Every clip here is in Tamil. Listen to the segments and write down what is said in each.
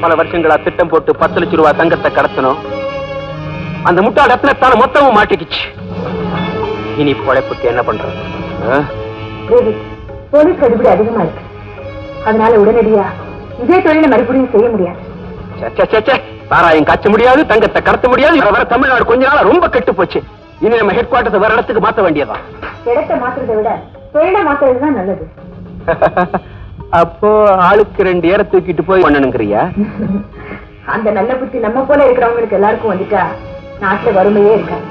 பல வருஷங்களா திட்டம் போட்டு 10 லட்சம் ரூபாய் தங்கத்தை கடத்தணும். அந்த முட்டாள் ரத்னத்தால மொத்தமும் மாட்டிக்கிச்சு. இனி பொழைப்புக்கு என்ன பண்றது? போலீஸ் கடுபிடி அதிகமா இருக்கு. அதனால உடனடியா இதே தொழிலை மறுபடியும் செய்ய முடியாது. சாராயம் காய்ச்ச முடியாது, தங்கத்தை கடத்த முடியாது. வர தமிழ்நாடு கொஞ்ச நாள் ரொம்ப கெட்டு போச்சு. இனி நம்ம ஹெட் குவார்டர்ஸ் வேற இடத்துக்கு மாத்த வேண்டியதான். இடத்தை மாத்துறதை விட தொழிலை மாத்துறதுதான் நல்லது. அப்போ ஆளுக்கு 2 ஏற தூக்கிட்டு போய் பண்ணணுங்கிறியா? அந்த நல்ல புத்தி நம்ம போல இருக்கிறவங்களுக்கு எல்லாருக்கும் வந்துட்டா நாட்டுல வறுமையே இருக்காது.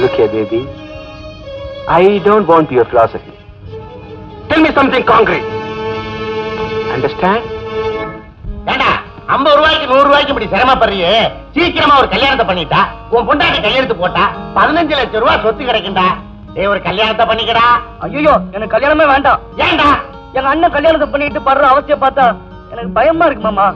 Look here, baby. I don't want your philosophy. Tell me something concrete. Understand? ஏண்டா 50 ரூபாய்க்கு 100 ரூபாய்க்கு இப்படி சிரமப்படுறியே, சீக்கிரமா ஒரு கல்யாணத்தை பண்ணிட்டா உன் பொண்டாட்டி கையெழுத்து போட்டா 15 லட்சம் ரூபாய் சொத்து கிடைக்கும்டா. ஒரு கல்யாணத்தை பண்ணிக்கடா. ஐயோ, எனக்கு கல்யாணமே வேண்டாம். ஏண்டா? எங்க அண்ணன் கல்யாணத்தை பண்ணிட்டு படுற அவசியம் பார்த்தா எனக்கு பயமா இருக்கு மாமா.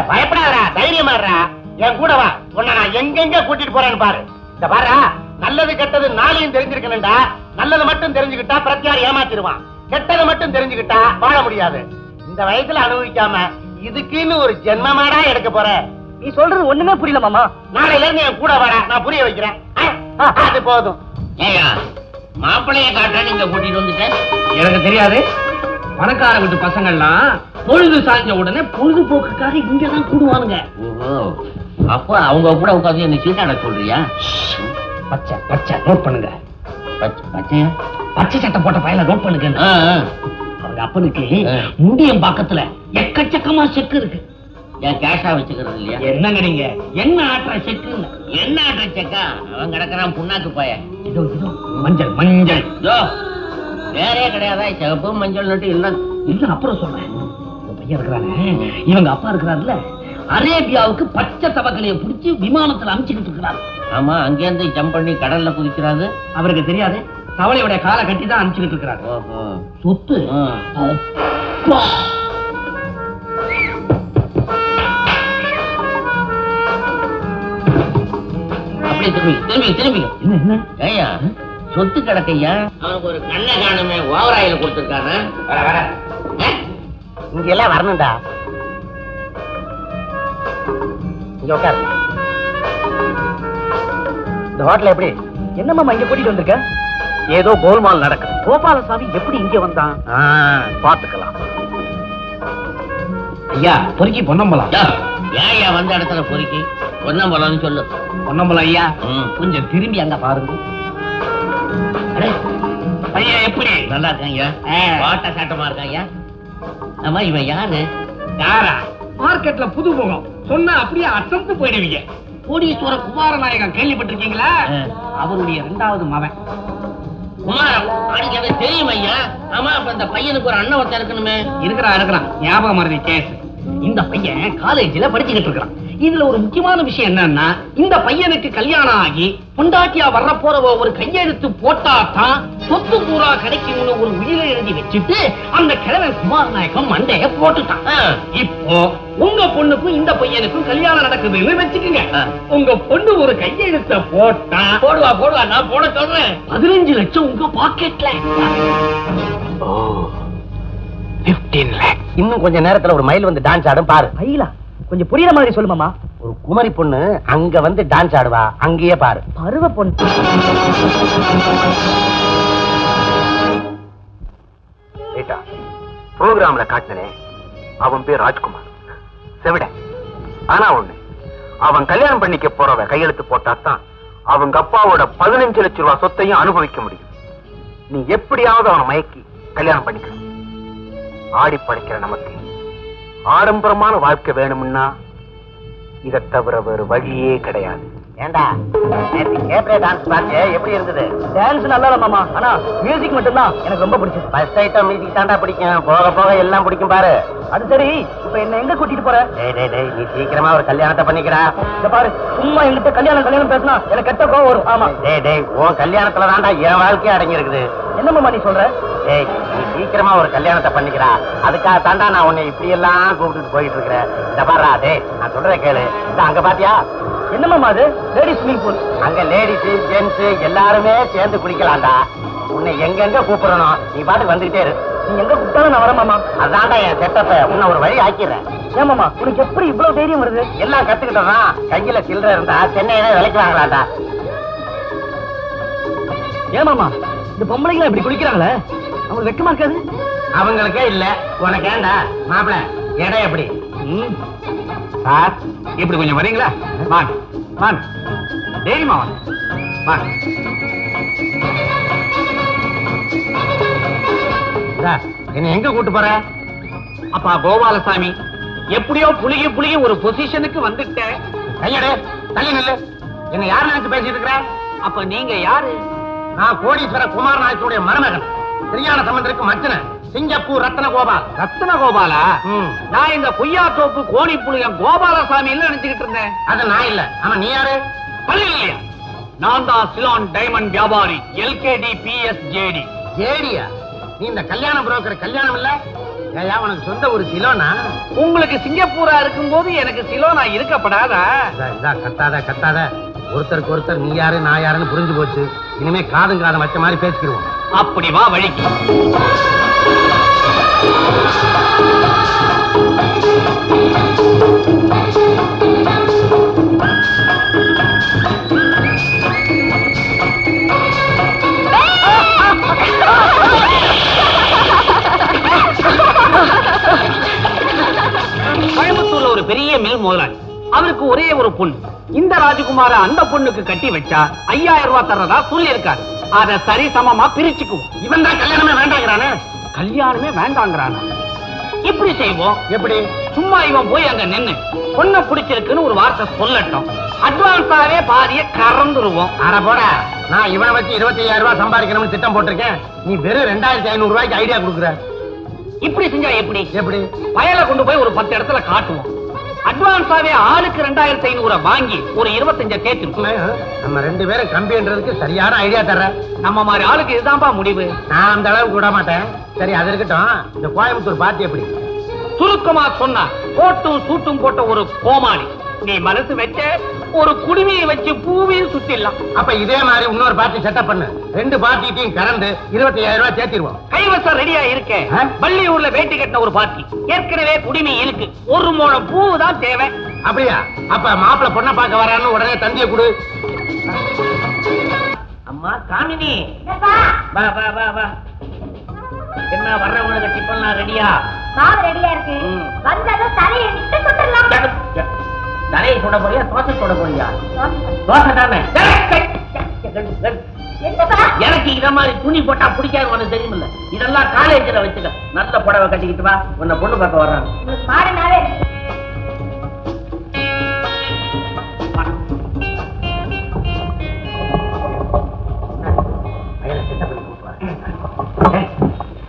பயப்படாதடா, தைரியமா இருடா. என் கூட வா, உன்னை நான் எங்கெங்க கூட்டிட்டு போறேன்னு பாரு. இந்த பாரு, நல்லது கெட்டது நாளையும் தெரிஞ்சிருக்கணும்டா. நல்லது மட்டும் தெரிஞ்சுக்கிட்டா பிரச்சாரம் ஏமாத்திடுவான். கெட்டதை மட்டும் தெரிஞ்சுக்கிட்டா வாழ முடியாது. இந்த வயசுல அனுபவிக்காம இதுக்குன்னு ஒரு ஜென்மமாடா எடுக்க போற. நீ சொல்றது ஒண்ணுமே புரியல மாமா. நாளையில இருந்து என் கூட வாடா, நான் புரிய வைக்கிறேன். அது போதும். ஏயா மாப்பிள்ளைய காட்ட நீங்க கூட்டிட்டு வந்துட்டேன். எனக்கு தெரியாது. பணக்கார வீட்டு பசங்கள்லாம் பொழுது சாய்ஞ்ச உடனே பொழுதுபோக்குக்காக இங்கதான் கூடுவானுங்க. அப்ப அவங்க கூட உட்காந்து என்ன சீட்டாட சொல்றியா? பச்சை பச்சை நோட் பண்ணுங்க. பச்சையா? பச்சை சட்டை போட்ட பையனை நோட் பண்ணுங்க. அவங்க அப்பனுக்கு முண்டியம் பக்கத்துல எக்கச்சக்கமா செக்கு இருக்கு. ஏன் கேஷா வச்சுக்கிறது இல்லையா? என்னங்க நீங்க என்ன ஆட்டுற செக்கு? என்ன ஆட்டுற செக்கா? அவன் கிடக்குறான் புண்ணாக்கு போய. இதோ இதோ மஞ்சள் மஞ்சள். வேறே கிடையாதா? சிவப்பு மஞ்சள் நட்டு இல்ல இல்ல, அப்புறம் சொல்றேன். பையன் இருக்கிறாங்க, இவங்க அப்பா இருக்கிறாருல்ல, அரேபியாவுக்கு பச்சை தவக்கலையை பிடிச்சி விமானத்துல அனுப்பிச்சுக்கிட்டு இருக்கிறாரு. ஆமா, அங்கேருந்து ஜம்ப் பண்ணி கடல்ல குதிக்கிறாரு. அவருக்கு தெரியாது. தவளையோட காலை கட்டி தான் அனுப்பிச்சுக்கிட்டு இருக்கிறாரு. சொத்து அப்படி திரும்பி திரும்பி என்ன என்ன ஏயா சொத்து கிடக்கையா? அவனுக்கு ஒரு கண்ணை காணுமே, ஓவராயில கொடுத்துருக்கானே. வர வர இங்க எல்லாம் வரணும்டா. இங்க உட்காரு. இந்த ஹோட்டல் எப்படி? என்னம்மா இங்க கூட்டிட்டு வந்திருக்க? ஏதோ கோல்மால் நடக்குது. கோபாலசாமி எப்படி இங்க வந்தான்? பாத்துக்கலாம். ஐயா, பொறுக்கி பொன்னம்பலம். ஏயா வந்த இடத்துல பொறுக்கி பொன்னம்பலம்னு சொல்லு. பொன்னம்பலம் ஐயா, கொஞ்சம் திரும்பி அங்க பாருங்க. பையன் எப்படி? நல்லா இருக்காங்க. வாட்ட சாட்டமா இருக்காங்க. ஆமா, இவன் யாரு? யாரா? மார்க்கெட்ல புது முகம் சொன்னா அப்படியே அசந்து போயிடுவீங்க. கோடீஸ்வர குமாரநாயகம் கேள்விப்பட்டிருக்கீங்களா? அவருடைய 2வது மகன் குமாரம். அன்னைக்கு எனக்கு தெரியும் ஐயா. ஆமா, அப்ப இந்த பையனுக்கு ஒரு அண்ணன் ஒருத்தன் இருக்கணுமே. இருக்கிறான். ஞாபகம் மறதி கேஸ். இந்த பையன் காலேஜ்ல படிச்சுக்கிட்டு இருக்கிறான். இதுல ஒரு முக்கியமான விஷயம் என்னன்னா, இந்த பையனுக்கு கல்யாணம் ஆகி பொண்டாட்டியா வர்ற போறவ ஒரு கையெழுத்து போட்டாதான் சொத்து பூரா கிடைக்கும்னு ஒரு உயிரை எழுதி வச்சுட்டு அந்த கிழவன் குமாரநாயகம் மண்டைய போட்டுட்டான். இப்போ உங்க பொண்ணுக்கும் இந்த பையனுக்கும் கல்யாணம் நடக்குதுன்னு வச்சுக்கோங்க. உங்க பொண்ணு ஒரு கையெழுத்த போட்டா போடுவா நான் போட சொல்றேன். 15 லட்சம் உங்க பாக்கெட்ல. 15 lakhs. இன்னும் கொஞ்ச நேரத்துல ஒரு மயில் வந்து டான்ஸ் ஆடும் பாரு. மயிலா? கொஞ்சம் புரியுற மாதிரி சொல்லுமாமா. ஒரு குமரி பொண்ணு அங்க வந்து டான்ஸ் ஆடுவா, அங்கேயே பாரு. பருவ பொண்ணு. ப்ரோகிராம்ல காட்டினே அவன் பேர் ராஜ்குமார், செவிட. ஆனா ஒண்ணு, அவன் கல்யாணம் பண்ணிக்க போறவ கையெழுத்து போட்டாத்தான் அவங்க அப்பாவோட 15 லட்சம் ரூபாய் சொத்தையும் அனுபவிக்க முடியும். நீ எப்படியாவது அவனை மயக்கி கல்யாணம் பண்ணிக்கணும். ஆடி படைக்கிற நமக்கு ஆடம்பரமான வாழ்க்கை வேணும்னா இதை தவிர வேறு வழியே கிடையாது. ஏண்டா கேப்ரே டான்ஸ் பாத்து எப்படி இருந்தது? டான்ஸ் நல்லா இல்ல மாமா, ஆனா மியூசிக் மட்டும் தான் எனக்கு ரொம்ப பிடிச்சது. ஃபர்ஸ்ட் ஐட்டம் மியூசிக் தாண்டா பிடிக்கும், போக போக எல்லாம் பிடிக்கும் பாரு. அது சரி, இப்ப என்ன எங்க கூட்டிட்டு போற? டேய் நீ சீக்கிரமா ஒரு கல்யாணத்தை பண்ணிக்கிறா. இத பாரு, சும்மா என்கிட்ட கல்யாணம் பேசினா எனக்கு கெட்ட கோவம் வரும். ஆமா டேய் உன் கல்யாணத்துல தாண்டா என் வாழ்க்கையே அடங்கி இருக்குது. என்ன மாமா நீ சொல்ற? டேய் நீ சீக்கிரமா ஒரு கல்யாணத்தை பண்ணிக்கிறா. அதுக்காக தாண்டா நான் உன்னை இப்படி எல்லாம் கூப்பிட்டு போயிட்டு இருக்கிறேன். இந்த பாரா, டேய் நான் சொல்றேன் கேளு. அங்க பாத்தியா என்ன மாமா அது? Ladies swimming pool. அங்க லேடிஸ் ஜென்ஸ் எல்லாருமே சேர்ந்து குளிக்கலாம்டா. உன்னை எங்கெங்க கூப்பிடணும், நீ பாட்டுக்கு வந்துகிட்டே இரு. நீ எங்க கூப்பிட்டாலும் நான் வரேன் மாமா. அதான்டா என் செட்டப்ப உன்னை ஒரு வழி ஆக்கிடுறேன். ஏமாமா உனக்கு எப்படி இவ்வளவு தைரியம் வருது? எல்லாம் கத்துக்கிட்டோம்னா கையில சில்லற இருந்தா சென்னையில விலைக்கு வாங்கலாம்டா. ஏமாமா இந்த பொம்பளைங்களா இப்படி குடிக்கிறாங்களே, அவங்களுக்கு வெக்கமா இருக்காது? அவங்களுக்கே இல்ல, உனக்கு ஏண்டா மாப்பிள எடை எப்படி? சார் இப்படி கொஞ்சம் வரீங்களா? வாங்க வாங்க, தைரியமா வாங்க வாங்க. என்ன எங்க கூட்டு போற? அப்பா கோபாலசாமி, எப்படியோ புளிகி ஒரு பொசிஷனுக்கு வந்துட்டேன். கையடு, தள்ளி நில்லு. என்ன யார் நினைச்சு பேசிட்டு இருக்கிற? அப்ப நீங்க யாரு? நான் கோடீஸ்வர குமார் நாயக்குடைய மருமகன், சரியான சம்பந்தருக்கு மச்சன சிங்கப்பூர் ரத்ன கோபால். ரத்ன கோபாலா? நான் இந்த பொய்யாத்தோப்பு கோணி புளியம் கோபாலசாமி நினைச்சுக்கிட்டு இருந்தேன். அது நான் இல்ல. ஆமா நீ யாரு? பள்ளி இல்லையா? நான் தான் சிலான் டைமண்ட் வியாபாரி, LKD PSJD. ஜேடியா? நீ இந்த கல்யாண புரோக்கர் கல்யாணம் இல்ல? ஏயா உனக்கு சொந்த ஒரு சிலோனா? உங்களுக்கு சிங்கப்பூரா இருக்கும் போது எனக்கு சிலோனா இருக்கப்படாதா? கத்தாத. ஒருத்தருக்கு ஒருத்தர் நீ யாரு நான் யாருன்னு புரிஞ்சு போச்சு. இனிமே காதும் காதம் வச்ச மாதிரி பேசிக்கிடுவோம். அப்படி வா வழிக்கு. கோயம்புத்தூர்ல ஒரு பெரிய மில் முதலாளி, அவருக்கு ஒரே ஒரு பொண்ணு. இந்த ராஜகுமார அந்த பொண்ணுக்கு கட்டி வச்சா 5000 ரூபாய் தர்றதா சொல்லி இருக்காரு. அத சரி சமமா பிரிச்சுக்குவோம். இவன் தான் கல்யாணமே வேண்டாங்கிறானே. கல்யாணமே வேண்டாங்கிறானா? இப்படி செய்வோம். எப்படி? சும்மா இவன் போய் அங்க நின்னு பொண்ணை பிடிச்சிருக்குன்னு ஒரு வார்த்தை சொல்லட்டும், அட்வான்ஸாவே பாதிய கறந்துருவோம். அட போட, நான் இவனை வச்சு 25000 ரூபாய் சம்பாதிக்கணும்னு திட்டம் போட்டிருக்கேன். நீ வெறும் 2500 ரூபாய்க்கு ஐடியா கொடுக்குற. இப்படி செஞ்சா எப்படி? எப்படி? பயலை கொண்டு போய் ஒரு 10 இடத்துல காட்டுவோம். அட்வான்ஸாவே ஆளுக்கு 2500 வாங்கி ஒரு 25 தேய்ச்சிருக்கோம். நம்ம 2 பேரும் கம்பின்றதுக்கு சரியான ஐடியா தர்ற. நம்ம மாதிரி ஆளுக்கு இதுதான்ப்பா முடிவு. நான் அந்த அளவுக்கு விட மாட்டேன். சரி அது இருக்கட்டும், இந்த கோயம்புத்தூர் பார்ட்டி எப்படி? சுருக்கமா சொன்னா கோட்டும் சூட்டும் போட்ட ஒரு கோமாளி. நீ மனசு வச்ச ஒரு குடுமையை வச்சு பூவையும் சுத்திடலாம். அப்ப இதே மாதிரி இன்னொரு பார்ட்டி செட்டப் பண்ணு. 2 பார்ட்டிட்டையும் கறந்து 25000 ரூபாய் சேர்த்திடுவோம். கைவசம் ரெடியா இருக்க. பள்ளியூர்ல வேட்டி கட்டின ஒரு பார்ட்டி, ஏற்கனவே குடிமை இருக்கு. ஒரு முழம் பூ தான் தேவை. அப்படியா? அப்ப மாப்பிள்ள பொண்ணை பார்க்க வரான்னு உடனே தந்திய கொடு. அம்மா காமினி, வா வா வா வா. என்ன வர்றவங்களுக்கு டிஃபன்லாம் ரெடியா? மாவு ரெடியா இருக்கு. வந்ததும் தலையை விட்டு சுட்டலாம். தலையை சுட போறியா தோசை சுட போறியா? தோசை தானே. எனக்கு இத மாதிரி துணி போட்டா பிடிக்காது, உனக்கு தெரியுமில்ல. இதெல்லாம் காலேஜ்ல வச்சுக்க. நல்ல புடவை கட்டிக்கிட்டு வா, உன்னை பொண்ணு பார்க்க வர்றாங்க. மாடனாவே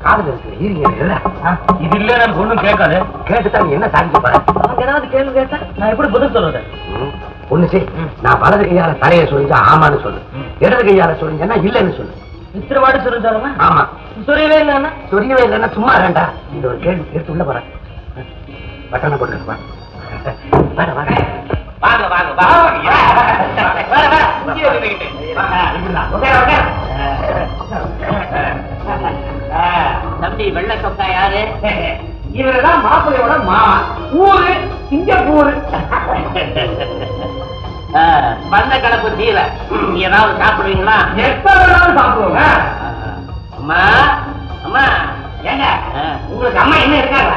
காதல் இருக்கு. இது இல்ல நான் ஒண்ணும் கேட்காது. கேட்டுதான் என்ன சாதிக்க போற? ஏதாவது கேள்வி கேட்டா நான் எப்படி பதில் சொல்றது? ஒண்ணு சரி, நான் வலது கையால தலையை சொல்லிஞ்சா ஆமான்னு சொல்லு, இடது கையால சொல்லிஞ்சா இல்லன்னு சொல்லு. இத்திரவாடு சொல்லுமா? ஆமா. சொரியவே இல்லைன்னா? சொரியவே இல்லைன்னா சும்மா வேண்டா. இந்த ஒரு கேள்வி எடுத்து உள்ள போறேன். பட்டனை போட்டு வா. வாங்க வாங்க வாங்க தம்பி. வெள்ள சொக்கா யாரு? இவருதான் மாப்பிள்ளையோட மாமா. ஊரு சிங்கப்பூர். பண்ண கலப்பு தீர. ஏதாவது சாப்பிடுவீங்களா? எப்ப வேணாலும் சாப்பிடுவோங்க. அம்மா அம்மா, ஏங்க உங்களுக்கு அம்மா என்ன இருக்காங்க?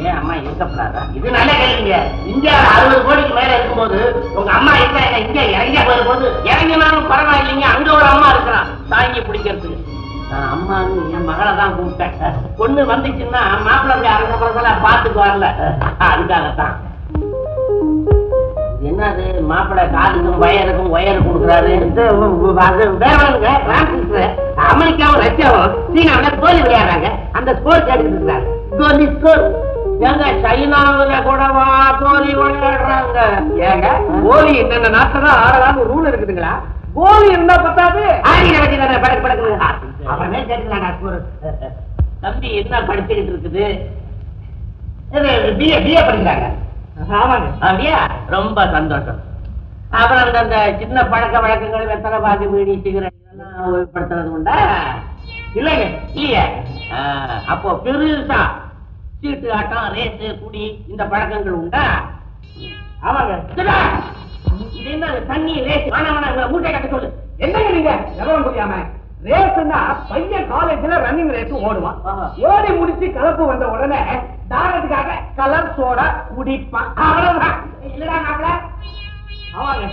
ஏன் அம்மா இருக்கப்படாதா? இது நல்ல கேள்விங்க. இங்க 60 கோடிக்கு மேல இருக்கும்போது உங்க அம்மா இருக்கா? இங்க இறங்க போகும்போது இறங்கினாலும் பரவாயில்லைங்க, அங்க ஒரு அம்மா இருக்கிறான் தாங்கி பிடிக்கிறதுக்கு. அம்மான்னு என் மகளை தான் கூப்பிட்டேன். பொண்ணு வந்துச்சுன்னா மாப்பிள்ளை அரச பாத்துக்கு வரல, அதுக்காகத்தான். என்னது மாப்பிள்ளை காதுக்கும் வயருக்கும் ஒயரு கொடுக்குறாரு? வேறவனுங்க அமெரிக்காவும் ரஷ்யாவும் சீனாவில கோலி விளையாடுறாங்க. அந்த ஸ்கோர் கேட்டுக்கிட்டு இருக்கிறாங்க. கோலி ஸ்கோர் ஏங்க சைனாவுல கூடவா கோலி விளையாடுறாங்க? ஏங்க கோலி என்னென்ன நாட்டுல ஆடலாம்னு ரூல் இருக்குதுங்களா? கோலி இருந்தா பத்தாது, ஆடின வச்சு தானே படக்கு படக்கு. அவனே கேட்டுக்கலாடா ஸ்கோர். தம்பி என்ன படிச்சுக்கிட்டு இருக்குது? பிஏ படிக்கிறாங்க. ஆமாங்க. அப்படியா? ரொம்ப சந்தோஷம். அப்புறம் அந்த சின்ன பழக்க வழக்கங்கள் வெத்தலை பாக்கு பீடி சிகரெட் எல்லாம் உபயோகப்படுத்துறது உண்டா? இல்லைங்க இல்லையே. அப்போ பெருசா சீட்டு ஆட்டம் ரேட்டு குடி இந்த பழக்கங்கள் உண்டா? ஆமாங்க. இது என்ன தண்ணி ரேஸ் மூட்டை கட்ட சொல்லு. என்னங்க நீங்க விவரம் புரியாம ரேஸ்னா பையன் காலேஜ்ல ரன்னிங் ரேஸ் ஓடுவான். ஓடி முடிச்சு கலப்பு வந்த உடனே தாரத்துக்காக கலர் சோடா குடிப்பான். அவ்வளவுதான். இல்லடா மாப்பிள. ஆமாங்க.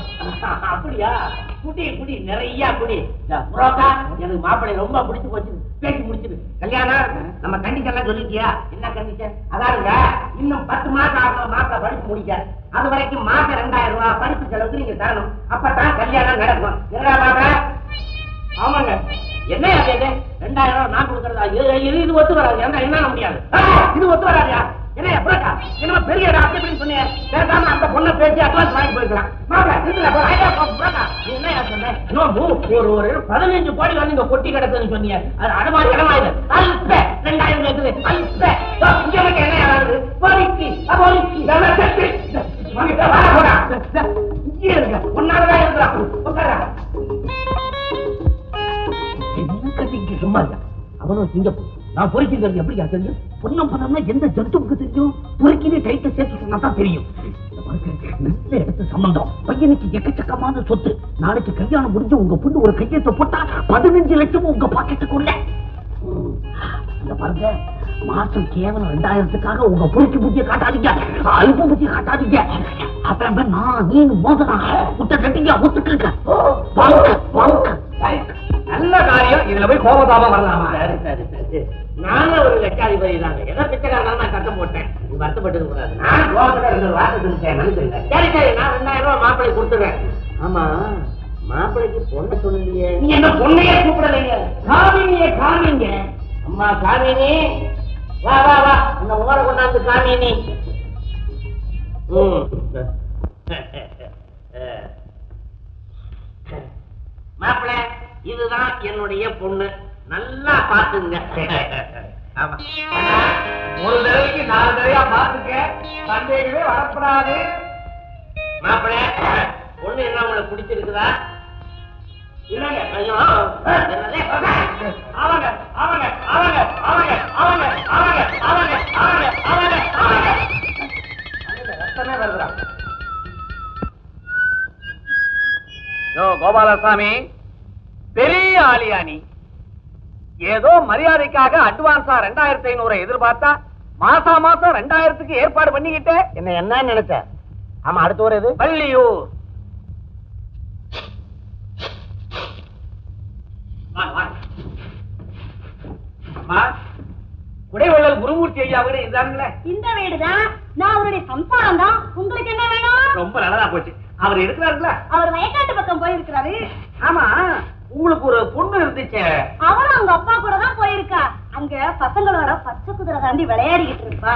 அப்படியா? குடி குடி நிறைய குடி. புரோக்கா எனக்கு மாப்பிள்ளை ரொம்ப பிடிச்சு போச்சு. பேசி முடிச்சுது. கல்யாணம் நம்ம கண்டிஷன் சொல்லிட்டியா? என்ன கண்டிஷன்? அதாருங்க இன்னும் 10 மாசம் ஆகும் மாப்பிளை படிச்சு முடிக்க. அது வரைக்கும் மாசம் 2000 ரூபாய் படிப்பு செலவுக்கு நீங்க தரணும். அப்பதான் கல்யாணம் நடக்கும். என்னடா மாப்பிள? ஆமாங்க. என்ன 2000 ரூபாய் நான் கொடுக்கறதா? இது ஒத்து வராது. என்ன முடியாது. இது ஒத்து வராதியா? என்ன என்ன பெரிய அப்படின்னு சொன்னேன். பேசாம அந்த பொண்ணை பேசி அட்வான்ஸ் வாங்கி போயிருக்கலாம். ஒரு 15 கோடி வந்து இங்க கொட்டி கிடக்குன்னு சொன்னீங்க. அது அடமாரி இடமாயுது. 2000 என்ன யாராவது இங்கே இருக்க ஒன்னாலதான் இருக்கிறான். சும்மா இல்ல அவனும் சிங்கப்பூர். நான் பொறிக்கிறது எப்படி தெரியும்? பொண்ணம் பண்ணோம்னா எந்த ஜந்துவுக்கு தெரியும்? பொறிக்கிலே கைட்ட சேர்த்து சொன்னாதான் தெரியும். நல்ல இடத்து சம்பந்தம். பையனுக்கு எக்கச்சக்கமான சொத்து. நாளைக்கு கல்யாணம் முடிஞ்சு உங்க பொண்ணு ஒரு கையெழுத்து போட்டா 15 லட்சமும் உங்க பாக்கெட்டுக்குள்ள. பாருங்க மாசம் கேவலம் 2000க்காக உங்க பொறிக்கு புத்திய காட்டாதீங்க. அல்ப புத்திய காட்டாதீங்க. அப்புறம் நான் நீ மோதனா முட்ட கட்டிங்க ஒத்துக்க. நல்ல காரியம். இதுல போய் கோபதாபம் வரலாமா? சரி சரி சரி. நானும் ஒரு லட்சாதிபதி தாங்க. ஏதோ பிச்சைக்காரனால நான் சட்டம் போட்டேன். நீ வருத்தப்பட்டு கூடாது. நான் கோபத்துல 2 வார்த்தை சொல்லிட்டேன். மனுஷங்க சரி சரி நான் 2000 ரூபாய் மாப்பிள்ளை கொடுத்துறேன். ஆமா மாப்பிள்ளைக்கு பொண்ணை சொல்லலையே. நீ என்ன பொண்ணையே கூப்பிடலைங்க. காமினியே காமிங்க. அம்மா காமினி வா வா வா. இந்த ஊரை கொண்டாந்து காமினி. மாப்பிள்ள இதுதான் என்னுடைய பொண்ணு. நல்லா பாத்துங்க. ஒரு தடவைக்கு 4 தடவையா பாத்துக்க. சந்தேகமே வரப்படாது. மாப்பிள்ள பொண்ணு என்ன உங்களுக்கு பிடிச்சிருக்குதா? இல்லங்க ஐயோ அவங்க அவங்க அவங்க அவங்க அவங்க அவங்க அவங்க அவங்க அவங்க ரத்தமே வருதா? கோபாலசாமி பெரிய ஆலியானி. ஏதோ மரியாதைக்காக அட்வான்ஸா 2500 எதிர்பார்த்தா மாசம் 2000க்கு ஏற்பாடு பண்ணிக்கிட்டே என்ன நினைச்ச? ஆமா அடுத்த ஒரு இது பள்ளியூர். குடைவள்ளல் குருமூர்த்தி ஐயா வீடு இதுதானுங்களே? இந்த வீடுதான். நான் அவருடைய சம்சாரம் தான். உங்களுக்கு என்ன வேணும்? ரொம்ப நல்லதா போச்சு. அவர் இருக்கிறாருங்களா? அவர் வயக்காட்டு பக்கம் போயிருக்கிறாரு. ஆமா உங்களுக்கு ஒரு பொண்ணு இருந்துச்சு. அவரும் அவங்க அப்பா கூட தான் போயிருக்கா. அங்க பசங்களோட பச்சை குதிரை தாண்டி விளையாடிக்கிட்டு இருப்பா.